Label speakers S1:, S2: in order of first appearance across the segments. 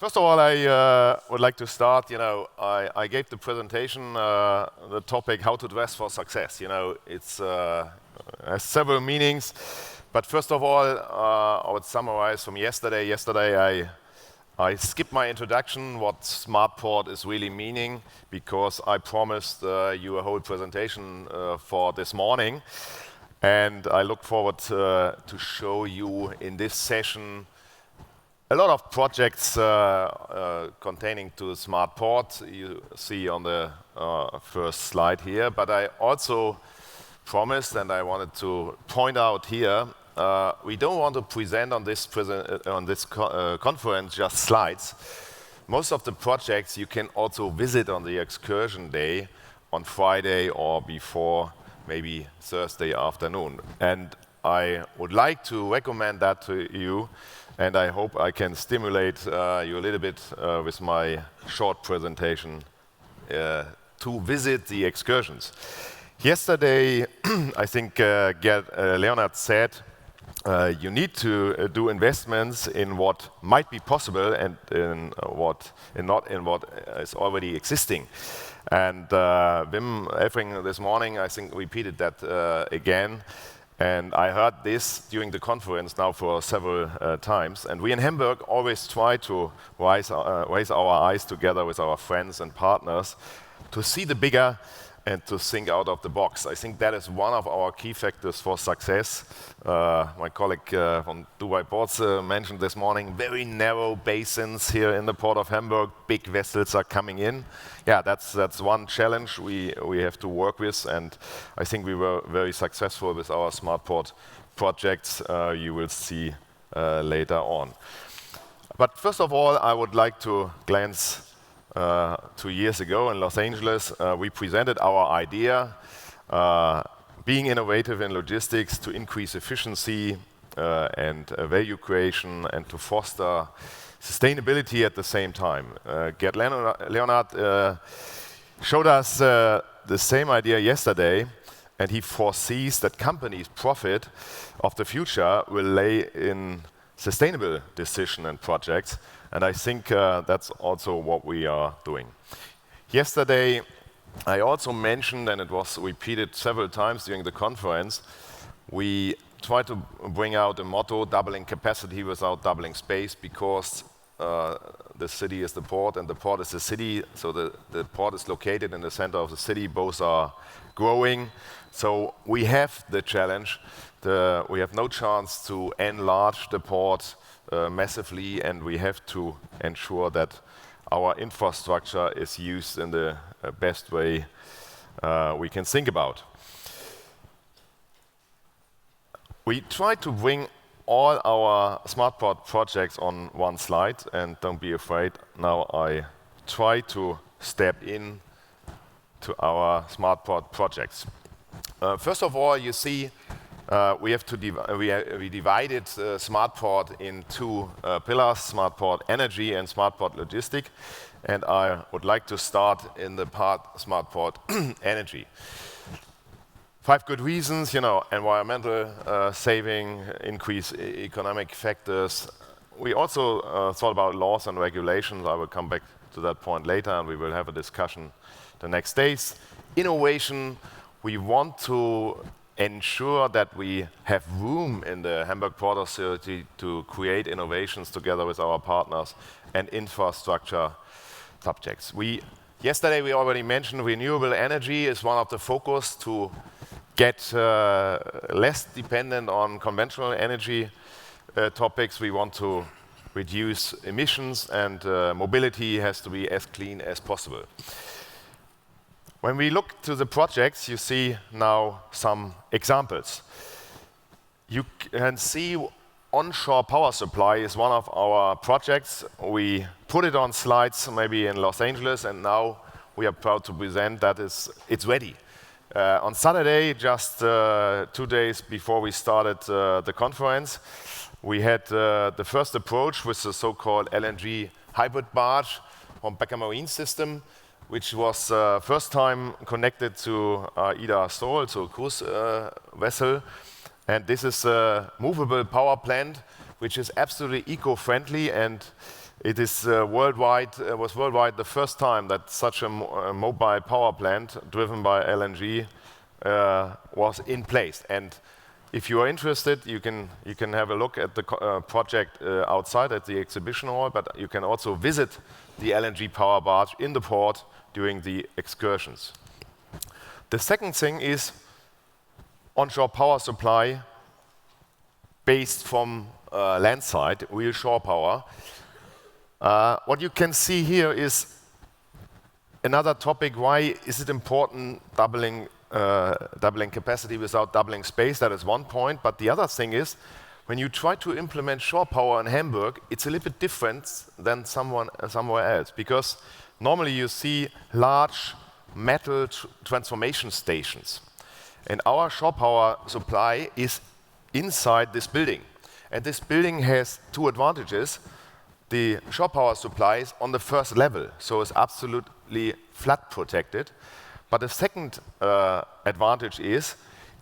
S1: First of all, I would like to start. I gave the presentation the topic "How to Dress for Success." It's has several meanings, but first of all, I would summarize from yesterday. Yesterday, I skipped my introduction, what smartPORT is really meaning, because I promised you a whole presentation for this morning, and I look forward to show you in this session a lot of projects containing to smartPORT. You see on the first slide here, but I also promised, and I wanted to point out here, we don't want to present on this conference just slides. Most of the projects you can also visit on the excursion day on Friday or before, maybe Thursday afternoon. And I would like to recommend that to you, and I hope I can stimulate you a little bit with my short presentation to visit the excursions. Yesterday, I think Leonard said, you need to do investments in what might be possible and not in what is already existing. And Wim Elfring this morning, I think, repeated that again. And I heard this during the conference now for several times. And we in Hamburg always try to raise our eyes together with our friends and partners to see the bigger and to think out of the box. I think that is one of our key factors for success. My colleague from Dubai Ports mentioned this morning, very narrow basins here in the port of Hamburg. Big vessels are coming in. Yeah, that's one challenge we have to work with, and I think we were very successful with our smartPORT projects. You will see later on. But first of all, I would like to glance 2 years ago in Los Angeles. We presented our idea, being innovative in logistics to increase efficiency and value creation and to foster sustainability at the same time. Gerd Leonard showed us the same idea yesterday, and he foresees that companies' profit of the future will lay in sustainable decisions and projects, and I think that's also what we are doing. Yesterday, I also mentioned, and it was repeated several times during the conference, we try to bring out a motto, doubling capacity without doubling space, because the city is the port and the port is the city, so the port is located in the center of the city. Both are growing, so we have the challenge. We have no chance to enlarge the port massively, and we have to ensure that our infrastructure is used in the best way we can think about. We try to bring all our smartPORT projects on one slide, and don't be afraid, now I try to step in to our smartPORT projects. First of all, you see we divided smartPORT in two pillars, smartPORT Energy and smartPORT Logistic, and I would like to start in the part smartPORT Energy. 5 good reasons, environmental saving, increase economic factors. We also thought about laws and regulations. I will come back to that point later, and we will have a discussion the next days. Innovation, we want to ensure that we have room in the Hamburg Port Authority to create innovations together with our partners and infrastructure subjects. Yesterday we already mentioned renewable energy is one of the focus to get less dependent on conventional energy topics. We want to reduce emissions, and mobility has to be as clean as possible. When we look to the projects, you see now some examples. You can see onshore power supply is one of our projects. We put it on slides maybe in Los Angeles, and now we are proud to present that it's ready. On Saturday, just 2 days before we started the conference, we had the first approach with the so-called LNG hybrid barge from Becker Marine System, which was first time connected to Ida Sol, so a cruise vessel. And this is a movable power plant, which is absolutely eco-friendly and It is worldwide, was worldwide the first time that such a mobile power plant driven by LNG was in place. And if you are interested, you can have a look at the project outside at the exhibition hall, but you can also visit the LNG power barge in the port during the excursions. The second thing is onshore power supply based from landside, real shore power. What you can see here is another topic. Why is it important doubling capacity without doubling space? That is one point. But the other thing is, when you try to implement shore power in Hamburg, it's a little bit different than somewhere else. Because normally you see large metal transformation stations. And our shore power supply is inside this building. And this building has two advantages. The shore power supply is on the first level, so it's absolutely flood protected. But the second advantage is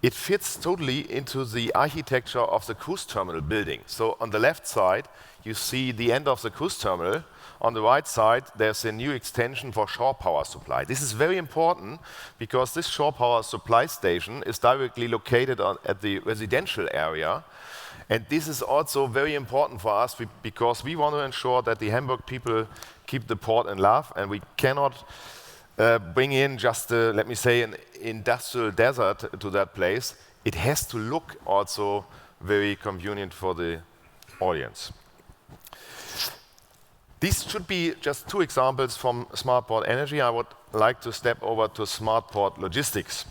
S1: it fits totally into the architecture of the cruise terminal building. So on the left side, you see the end of the cruise terminal. On the right side, there's a new extension for shore power supply. This is very important because this shore power supply station is directly located at the residential area. And this is also very important for us because we want to ensure that the Hamburg people keep the port in love, and we cannot bring in just, let me say, an industrial desert to that place. It has to look also very convenient for the audience. These should be just two examples from smartPORT Energy. I would like to step over to smartPORT Logistics.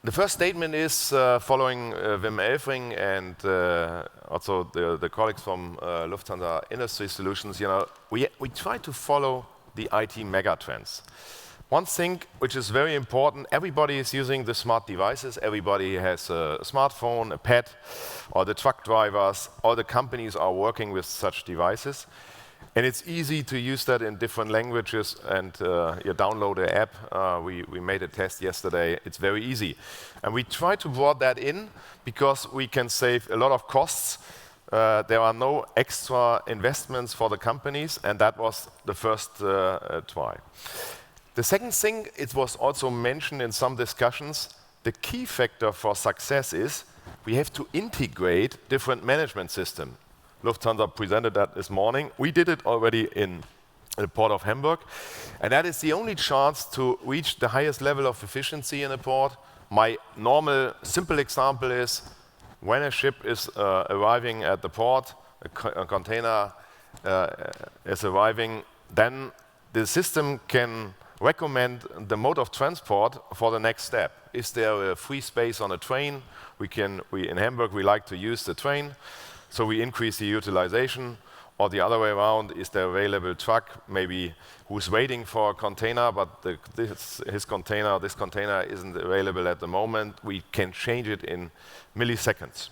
S1: The first statement is following Wim Elfring and also the colleagues from Lufthansa Industry Solutions. You know, we try to follow the IT megatrends. One thing which is very important, everybody is using the smart devices. Everybody has a smartphone, a pad, or the truck drivers. All the companies are working with such devices. And it's easy to use that in different languages, and you download an app. We made a test yesterday. It's very easy. And we try to bring that in because we can save a lot of costs. There are no extra investments for the companies, and that was the first try. The second thing, it was also mentioned in some discussions, the key factor for success is we have to integrate different management systems. Lufthansa presented that this morning. We did it already in the port of Hamburg. And that is the only chance to reach the highest level of efficiency in a port. My normal, simple example is when a ship is arriving at the port, a container is arriving, then the system can recommend the mode of transport for the next step. Is there a free space on a train? In Hamburg, we like to use the train. So we increase the utilization, or the other way around, is there available truck, maybe who's waiting for a container, but this container isn't available at the moment. We can change it in milliseconds.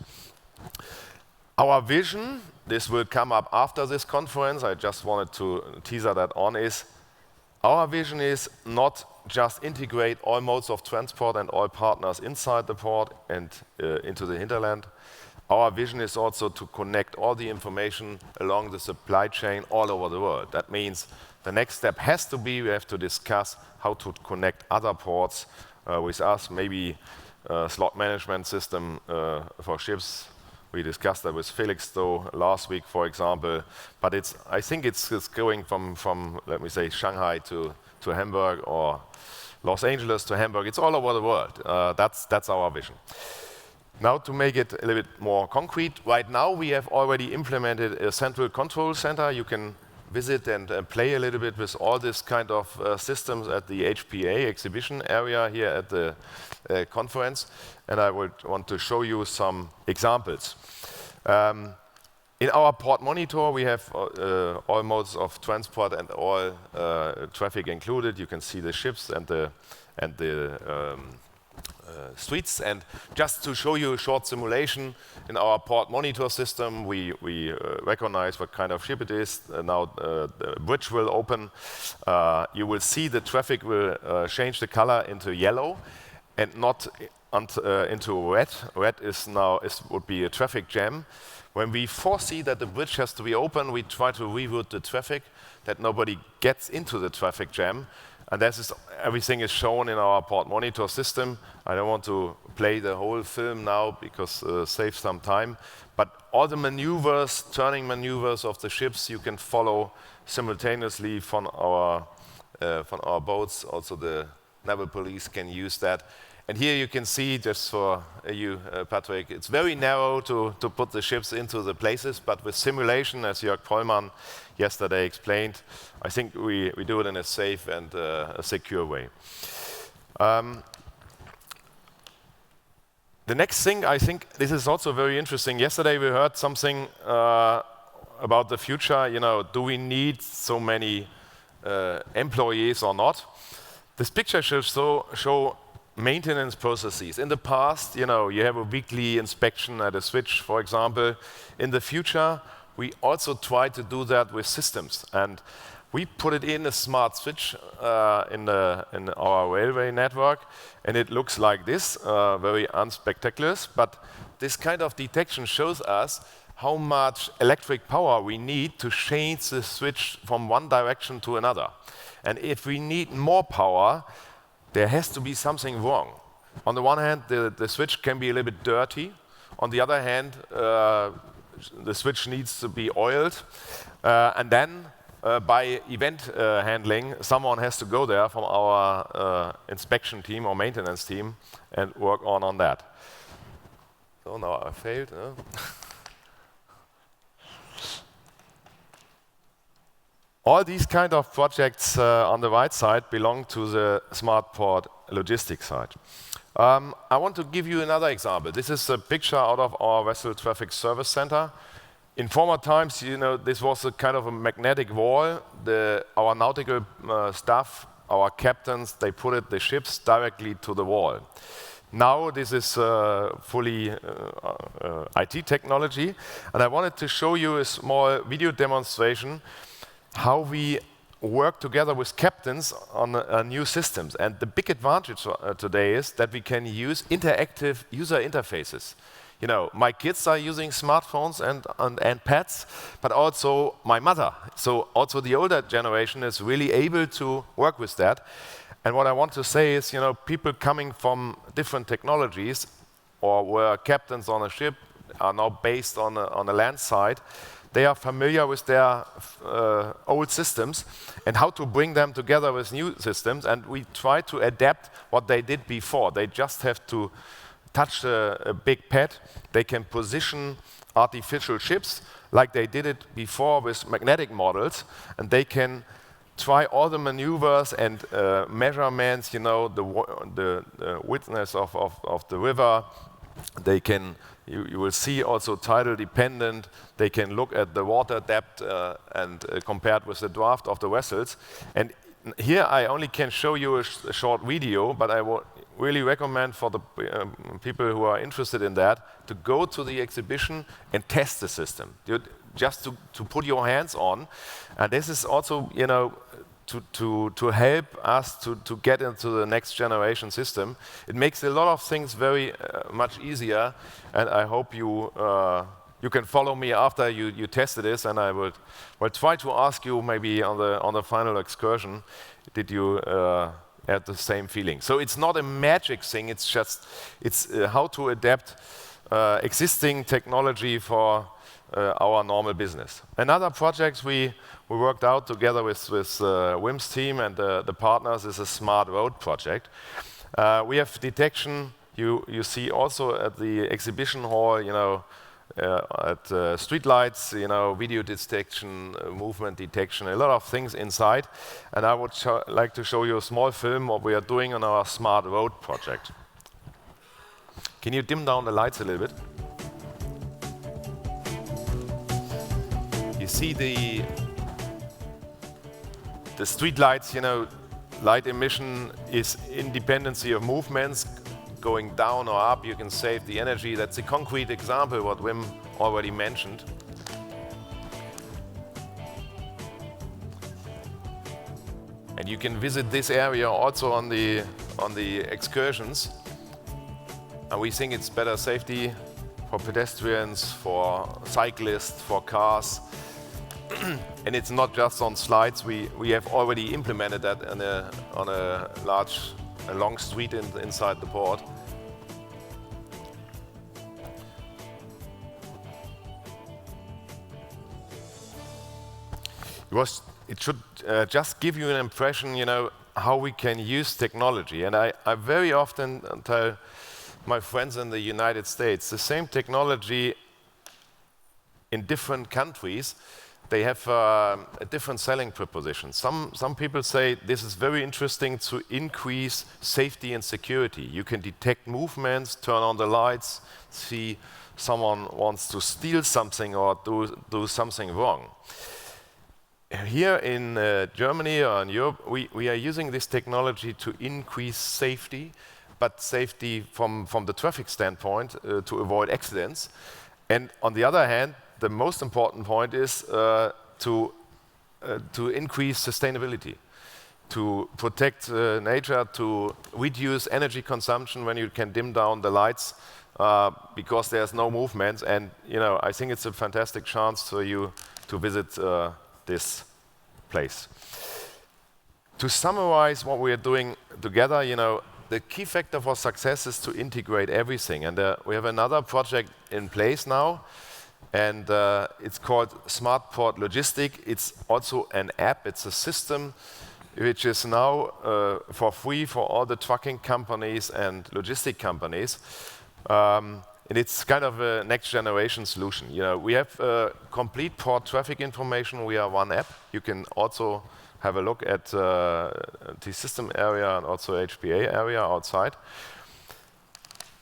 S1: Our vision, this will come up after this conference, I just wanted to teaser that on, is our vision is not just integrate all modes of transport and all partners inside the port and into the hinterland. Our vision is also to connect all the information along the supply chain all over the world. That means the next step has to be, we have to discuss how to connect other ports with us, maybe a slot management system for ships. We discussed that with Felixstowe last week, for example. But I think it's going from, let me say, Shanghai to Hamburg, or Los Angeles to Hamburg. It's all over the world. That's our vision. Now, to make it a little bit more concrete, right now we have already implemented a central control center. You can visit and play a little bit with all this kind of systems at the HPA exhibition area here at the conference. And I would want to show you some examples. In our port monitor, we have all modes of transport and all traffic included. You can see the ships and the streets. And just to show you a short simulation, in our port monitor system, we recognize what kind of ship it is. Now the bridge will open. You will see the traffic will change the color into yellow and not into red. Red would be a traffic jam. When we foresee that the bridge has to be open, we try to reroute the traffic, that nobody gets into the traffic jam. And everything is shown in our port monitor system. I don't want to play the whole film now because save some time. But all the maneuvers, turning maneuvers of the ships, you can follow simultaneously from our boats. Also, the naval police can use that. And here you can see, just for you, Patrick, it's very narrow to put the ships into the places, but with simulation, as Jörg Pollmann yesterday explained, I think we do it in a safe and a secure way. The next thing, I think this is also very interesting. Yesterday we heard something about the future. You know, do we need so many employees or not? This picture show maintenance processes. In the past, you know, you have a weekly inspection at a switch, for example. In the future, we also try to do that with systems, and we put it in a smart switch in our railway network, and it looks like this, very unspectacular. But this kind of detection shows us how much electric power we need to change the switch from one direction to another. And if we need more power, there has to be something wrong. On the one hand, the switch can be a little bit dirty. On the other hand, the switch needs to be oiled. And then, by event handling, someone has to go there from our inspection team or maintenance team and work on that. So now I failed. All these kind of projects on the right side belong to the smartPORT logistics side. I want to give you another example. This is a picture out of our vessel traffic service center. In former times, you know, this was a kind of a magnetic wall. Our nautical staff, our captains, they put the ships directly to the wall. Now this is fully IT technology, and I wanted to show you a small video demonstration how we work together with captains on new systems. And the big advantage today is that we can use interactive user interfaces. You know, my kids are using smartphones and pads, but also my mother. So also the older generation is really able to work with that. And what I want to say is, you know, people coming from different technologies or were captains on a ship are now based on a land side. They are familiar with their old systems and how to bring them together with new systems, and we try to adapt what they did before. They just have to touch a big pad. They can position artificial ships like they did it before with magnetic models, and they can try all the maneuvers and measurements, you know, the widthness of the river. They can, you will see also tidal dependent. They can look at the water depth and compared with the draft of the vessels. And here I only can show you a short video, but I would really recommend for the people who are interested in that to go to the exhibition and test the system. Just to put your hands on. And this is also, you know, to help us to get into the next generation system. It makes a lot of things very much easier, and I hope you can follow me after you tested this, and I will try to ask you maybe on the final excursion, did you have the same feeling? So it's not a magic thing, it's just how to adapt existing technology for our normal business. Another project we worked out together with Wim's team and the partners is a smart road project. We have detection. You see also at the exhibition hall, you know, at street lights, you know, video detection, movement detection, a lot of things inside. And I would like to show you a small film what we are doing on our smart road project. Can you dim down the lights a little bit? You see the street lights, you know, light emission is independency of movements, going down or up, you can save the energy. That's a concrete example what Wim already mentioned. And you can visit this area also on the excursions. And we think it's better safety pedestrians, for cyclists, for cars. And it's not just on slides. We have already implemented that on a long street inside the port. It should just give you an impression, how we can use technology. And I very often tell my friends in the United States, the same technology in different countries, they have a different selling proposition. Some people say this is very interesting to increase safety and security. You can detect movements, turn on the lights, see someone wants to steal something or do something wrong. Here in Germany or in Europe, we are using this technology to increase safety, but safety from the traffic standpoint to avoid accidents. And on the other hand, the most important point is to increase sustainability, to protect nature, to reduce energy consumption when you can dim down the lights because there's no movement. And I think it's a fantastic chance for you to visit this place. To summarize what we are doing together, the key factor for success is to integrate everything. And we have another project in place now, and it's called smartPORT Logistic. It's also an app. It's a system which is now for free for all the trucking companies and logistic companies. And it's kind of a next generation solution. We have complete port traffic information. We are one app. You can also have a look at the system area and also HPA area outside.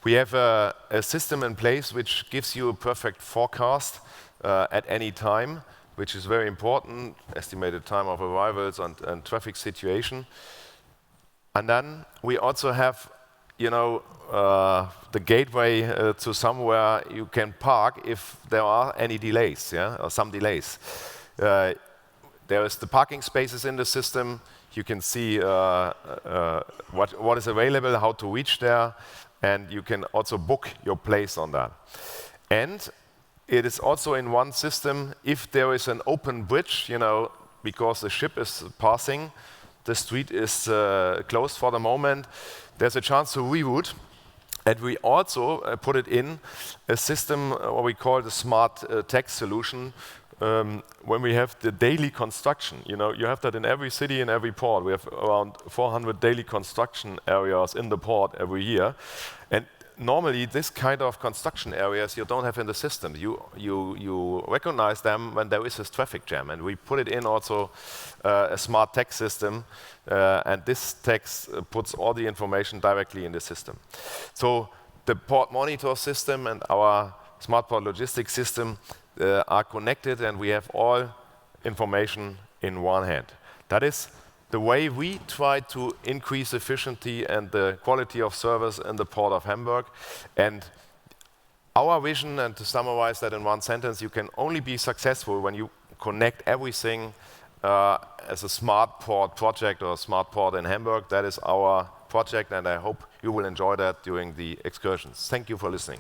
S1: We have a system in place which gives you a perfect forecast at any time, which is very important, estimated time of arrivals and traffic situation. And then we also have the gateway to somewhere you can park if there are any delays, or some delays. There is the parking spaces in the system. You can see what is available, how to reach there, and you can also book your place on that. And it is also in one system. If there is an open bridge, because the ship is passing, the street is closed for the moment, there's a chance to reroute. And we also put it in a system, what we call the smart tech solution, when we have the daily construction. You have that in every city, in every port. We have around 400 daily construction areas in the port every year. And normally, this kind of construction areas you don't have in the system. You recognize them when there is a traffic jam. And we put it in also a smart tech system. And this text puts all the information directly in the system. So the port monitor system and our smartPORT logistics system are connected, and we have all information in one hand. That is the way we try to increase efficiency and the quality of service in the port of Hamburg. And our vision, and to summarize that in one sentence, you can only be successful when you connect everything as a smartPORT project or smartPORT in Hamburg. That is our project, and I hope you will enjoy that during the excursions. Thank you for listening.